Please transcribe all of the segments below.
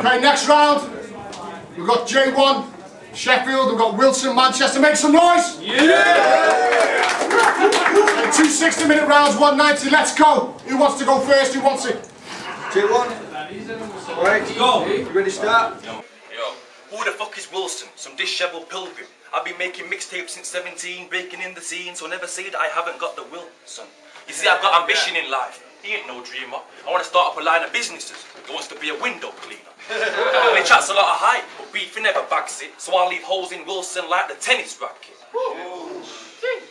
Okay, next round. We've got J1, Sheffield, we've got Wilson, Manchester. Make some noise! Yeah! Okay, 2 60-minute rounds, 190. Let's go. Who wants to go first? Who wants it? J1. Alright, go. You ready to start? Yo, who the fuck is Wilson? Some disheveled pilgrim. I've been making mixtapes since 17, breaking in the scene, so never say that I haven't got the will, son. You see, I've got ambition in life. He ain't no dreamer. I want to start up a line of businesses. He wants to be a window cleaner. And he chats a lot of hype, but beef he never backs it. So I'll leave holes in Wilson like the tennis racket.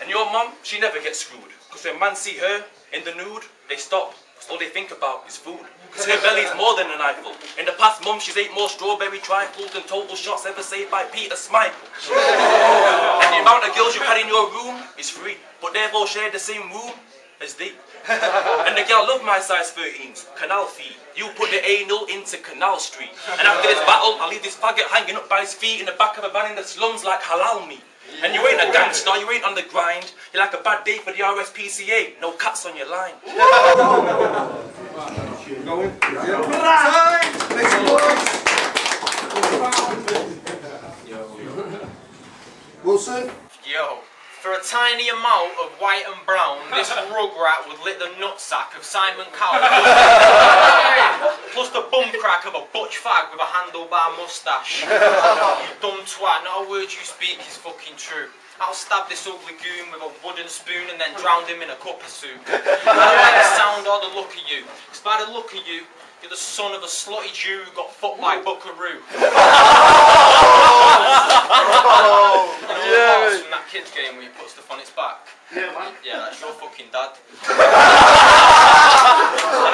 And your mum, she never gets screwed. Because when man see her in the nude, they stop. Because all they think about is food. Because her belly's more than an eyeful. In the past month, she's ate more strawberry trifles than total shots ever saved by Peter Schmeichel. And the amount of girls you had in your room is free. But they've all shared the same room as thee. And the girl love my size 13s, canal feet. You put the anal into Canal Street. And after this battle, I'll leave this faggot hanging up by his feet in the back of a van in the slums like halal meat. And you ain't a gangster, you ain't on the grind. You're like a bad day for the RSPCA, no cats on your line. Going. Time! Make some noise! Wilson? Yo. For a tiny amount of white and brown, this rugrat would lick the nutsack of Simon Cowell. Plus the bum crack of a butch fag with a handlebar moustache. You dumb twat, not a word you speak is fucking true. I'll stab this ugly goon with a wooden spoon and then drown him in a cup of soup. I don't like the sound or the look of you, because by the look of you, you're the son of a slutty Jew who got fucked by Buckaroo. Yeah, from that kids game where you put stuff on its back. Yeah, man. Yeah, that's your fucking dad. And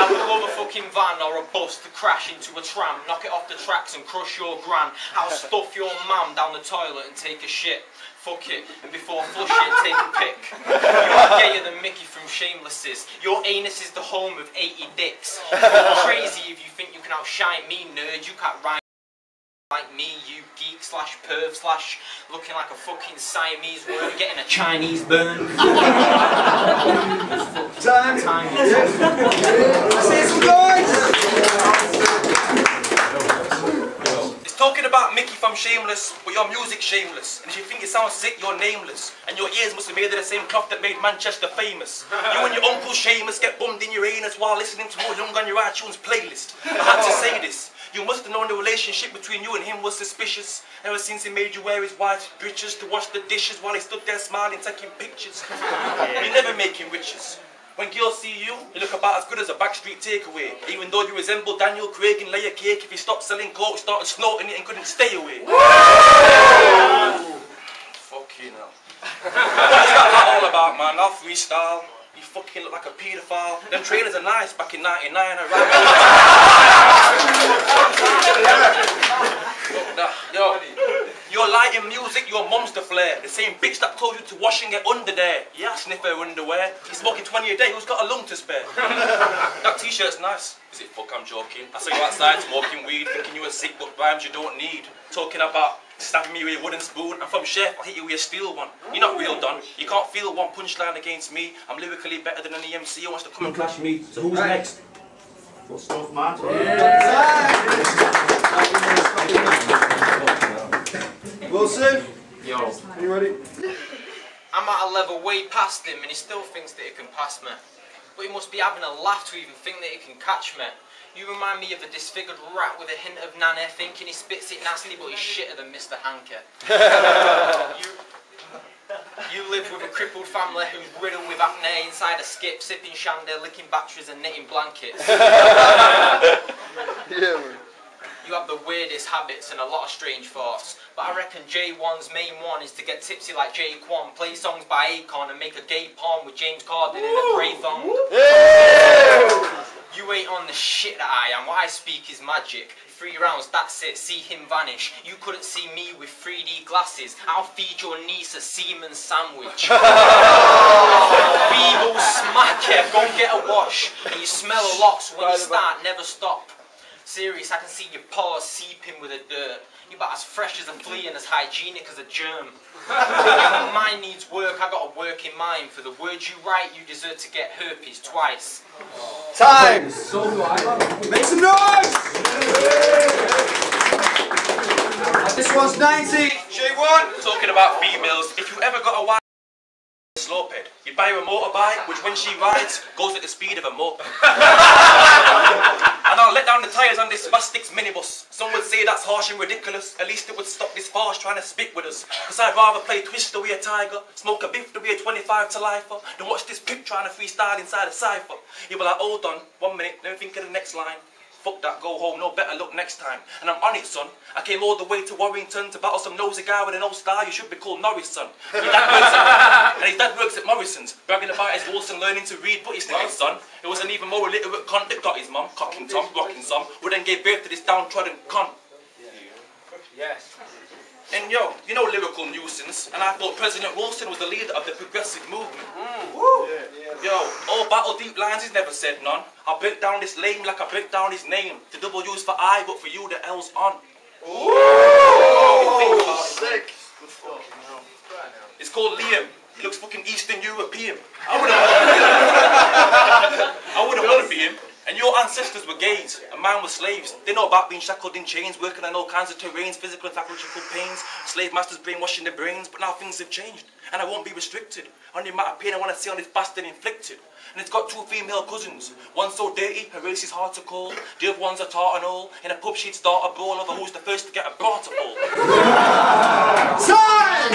I would love a fucking van or a bus to crash into a tram, knock it off the tracks and crush your gran. I'll stuff your mum down the toilet and take a shit. Fuck it, and before flush it, take a pic. You are gayer than Mickey from Shameless's. Your anus is the home of 80 dicks. You're crazy if you think you can outshine me, nerd. You can't rhyme like me, you geek slash perv slash looking like a fucking Siamese worm getting a Chinese burn. Time! Say some noise! Talking about Mickey from Shameless, but your music's shameless. And if you think it sounds sick, you're nameless. And your ears must have made of the same cloth that made Manchester famous. You and your uncle Seamus get bummed in your anus while listening to More Young on your iTunes playlist. I had to say this. You must have known the relationship between you and him was suspicious. Ever since he made you wear his white breeches to wash the dishes while he stood there smiling, taking pictures. You never make him riches. When girls see you, you look about as good as a backstreet takeaway. Even though you resemble Daniel Craig in Layer Cake, if he stopped selling coke, started snorting it and couldn't stay away. Fucking hell. What's that all about, man? I'll freestyle. You fucking look like a paedophile. Them trailers are nice back in 99, alright? Yo, you're light in music, your mum's the flare. The same bitch that told you to wash and get under there. Yeah, sniff her underwear. You're smoking 20 a day, who's got a lung to spare? That t-shirt's nice. Is it fuck, I'm joking. I saw you outside smoking weed, thinking you were sick, but rhymes you don't need. Talking about stabbing me with a wooden spoon. I'm from Chef, I'll hit you with a steel one. You're not real done. You can't feel one punchline against me. I'm lyrically better than any MC who wants to come and clash me. So who's next? Good stuff, man. Wilson? Yo. Are you ready? I'm at a level way past him and he still thinks that he can pass me. But he must be having a laugh to even think that he can catch me. You remind me of a disfigured rat with a hint of nanny, thinking he spits it nasty but he's shitter than Mr. Hanker. You live with a crippled family who's riddled with acne inside a skip, sipping shandy, licking batteries and knitting blankets. Yeah, man. You have the weirdest habits and a lot of strange thoughts, but I reckon J1's main one is to get tipsy like J Quan, play songs by Akon and make a gay porn with James Corden in a grey thong. You ain't on the shit that I am, what I speak is magic. 3 rounds, that's it, see him vanish. You couldn't see me with 3D glasses. I'll feed your niece a semen sandwich. Feeble smack, yeah, go and get a wash. And you smell a lot, so when you start, never stop. Serious, I can see your paws seeping with the dirt. You're about as fresh as a flea and as hygienic as a germ. Your mind needs work, I got a working mind. For the words you write, you deserve to get herpes twice. Time! Make some noise! J1's 90. J1! Talking about females, if you ever got a wife slope head, you buy her a motorbike, which when she rides, goes at the speed of a moped. And I'll let down the tyres on this Spastix minibus. Some would say that's harsh and ridiculous. At least it would stop this farce trying to spit with us. Cause I'd rather play Twist the way a tiger, smoke a biff the way a 25 to lifer, than watch this pimp trying to freestyle inside a cypher. You'll be like, hold on, 1 minute, let me think of the next line. Fuck that, go home, no better luck next time. And I'm on it, son. I came all the way to Warrington to battle some nosy guy with an old style. You should be called Norris, son. And his dad works at Morrison's, bragging about his Wilson learning to read putty snippets, son. It was an even more illiterate cunt that got his mum, cocking Tom, rocking some, who then gave birth to this downtrodden cunt. Yes. And yo, you know lyrical nuisance, and I thought President Wilson was the leader of the progressive movement. Yo, all battle deep lines, he's never said none. I break down this lame like I break down his name. The W's for I, but for you the L's on. Sick. It's called Liam. He looks fucking Eastern European. I wouldn't want to be him. And your ancestors were gays, and mine were slaves. They know about being shackled in chains, working on all kinds of terrains, physical and psychological pains, slave masters brainwashing their brains, but now things have changed, and I won't be restricted. Only amount of pain I want to see on this bastard inflicted. And it's got 2 female cousins, one so dirty, her race is hard to call, the other one's a tart and all. In a pub she'd start a brawl over who's the first to get a bra to pull. Time!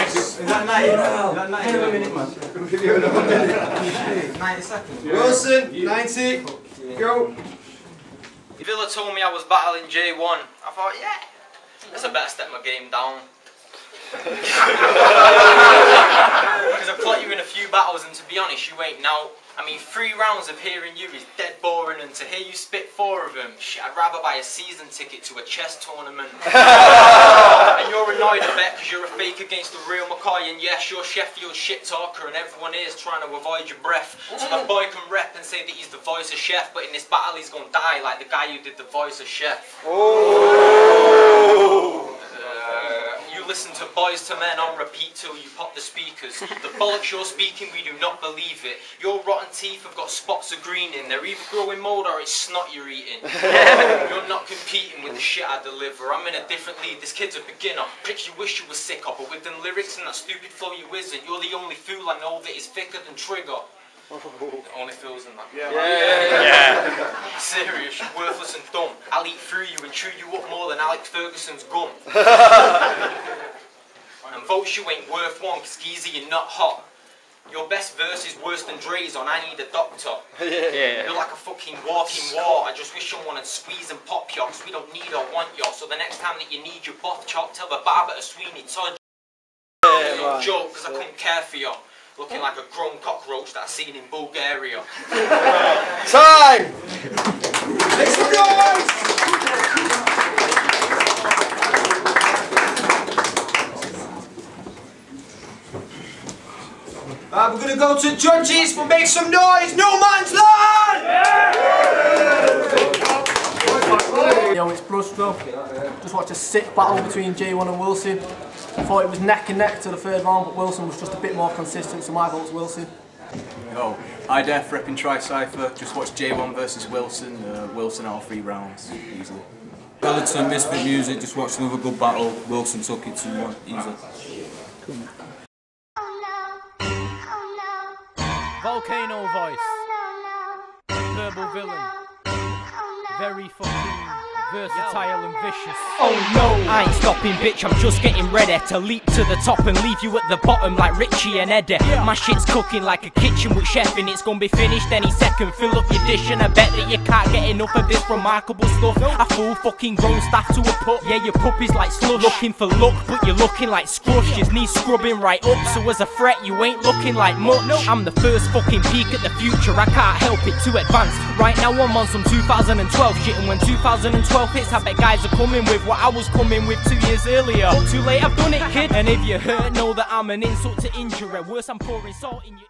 Is that 90? Is that 90? Give a minute, man. We'll give you another minute. 90 seconds. Wilson, 90. Go. If Villa told me I was battling J1, I thought, yeah, that's a better step my game down. Because I've put you in a few battles, and to be honest, you ain't now. I mean, 3 rounds of hearing you is dead boring, and to hear you spit 4 of them, shit, I'd rather buy a season ticket to a chess tournament. And you're annoyed, I bet, because you're a fake against the real McCoy, and yes, you're Sheffield's shit talker, and everyone here's trying to avoid your breath. So the boy can rep and say that he's the voice of Chef, but in this battle he's gonna die like the guy who did the voice of Chef. You listen to Boys to Men on repeat till you pop the speakers. The bollocks you're speaking, we do not believe it. Your rotten teeth have got spots of green in. They're either growing mould or it's snot you're eating. You're not competing with the shit I deliver. I'm in a different league. This kid's a beginner. Bitch, you wish you were sicker, but with them lyrics and that stupid flow you isn't. You're the only fool I know that is thicker than Trigger. The only fools in that. Yeah. Serious, you're worthless and dumb. I'll eat through you and chew you up more than Alex Ferguson's gum. And votes you ain't worth one, cause Skeezy you're not hot. Your best verse is worse than Dre's on I Need a Doctor. You're like a fucking walking war. I just wish someone would squeeze and pop you, cause we don't need or want you. So the next time that you need your buff chop, tell the barber to Sweeney Todd. No joke, cause I couldn't care for you. Looking like a grown cockroach that I seen in Bulgaria. Time! Make some noise! We're gonna go to judges for Make Some Noise, No Man's Land! Yo, it's Bloodstro. Just watched a sick battle between J1 and Wilson. Thought it was neck and neck to the 3rd round, but Wilson was just a bit more consistent, so my vote's Wilson. Yo, HYDE.F repping Tri-Cypher. Just watched J1 versus Wilson. Wilson all 3 rounds, easily. Peloton, Misfit Music, just watched another good battle. Wilson took it 2-1, easy. Volcano voice. Verbal villain. Very fucking versatile and vicious. Oh no, I ain't stopping, bitch, I'm just getting ready to leap to the top and leave you at the bottom like Richie and Eddie. My shit's cooking like a kitchen with chef and it's gonna be finished any second. Fill up your dish and I bet that you can't get enough of this remarkable stuff. I full fucking grown staff to a put. Yeah, your puppy's like slush. Looking for luck, but you're looking like scrush. His knees scrubbing right up, so as a threat you ain't looking like much. I'm the first fucking peek at the future, I can't help it to advance. Right now I'm on some 2012 shit, and when 2012 hits I bet guys are coming with what I was coming with 2 years earlier. Too late, I've done it, kid. And if you hurt, know that I'm an insult to injury. Worse, I'm pouring salt in your